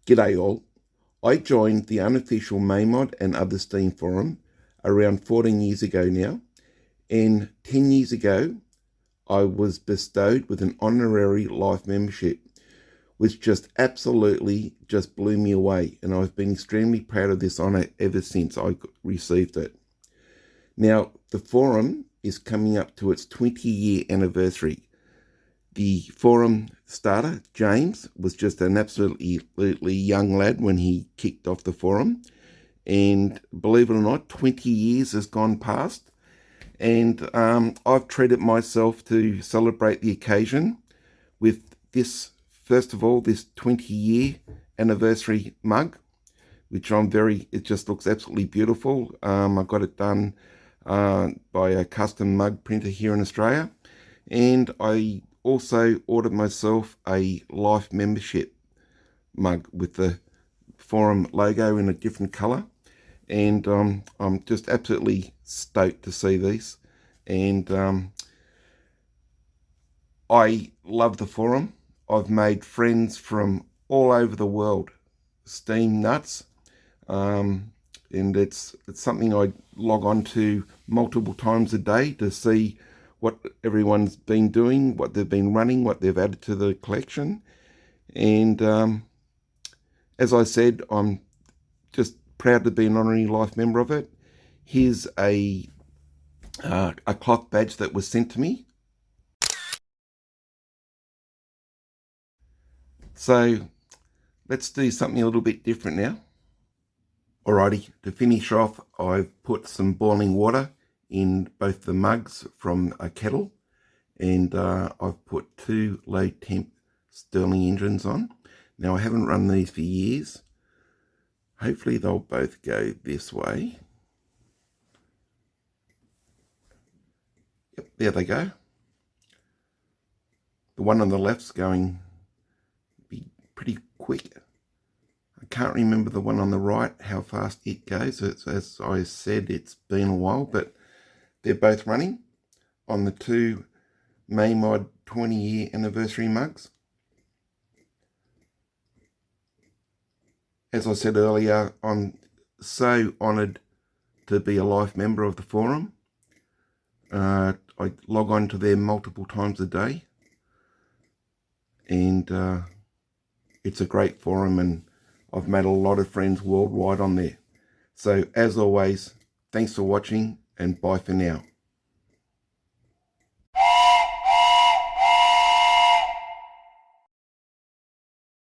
G'day all. I joined the Unofficial Mamod and other Steam forum around 14 years ago now, and 10 years ago I was bestowed with an honorary life membership, which just absolutely just blew me away, and I've been extremely proud of this honour ever since I received it. Now, the forum is coming up to its 20-year anniversary. The forum starter, James, was just an absolutely young lad when he kicked off the forum. And believe it or not, 20 years has gone past. And I've treated myself to celebrate the occasion with this, first of all, this 20-year anniversary mug, which it just looks absolutely beautiful. I got it done by a custom mug printer here in Australia. And I also ordered myself a life membership mug with the forum logo in a different colour, and I'm just absolutely stoked to see these. And I love the forum. I've made friends from all over the world, Steam nuts, and it's something I log on to multiple times a day to see what everyone's been doing, what they've been running, what they've added to the collection. And as I said, I'm just proud to be an honorary life member of it. Here's a cloth badge that was sent to me. So let's do something a little bit different now. Alrighty, to finish off, I've put some boiling water in both the mugs from a kettle, and I've put 2 low temp Stirling engines on. Now, I haven't run these for years. Hopefully they'll both go this way. Yep, there they go. The one on the left's going be pretty quick. I can't remember the one on the right, how fast it goes. As I said, it's been a while, but they're both running on the 2 Mamod 20-year anniversary mugs. As I said earlier, I'm so honoured to be a life member of the forum. I log on to there multiple times a day, and it's a great forum, and I've made a lot of friends worldwide on there. So as always, thanks for watching, and bye for now.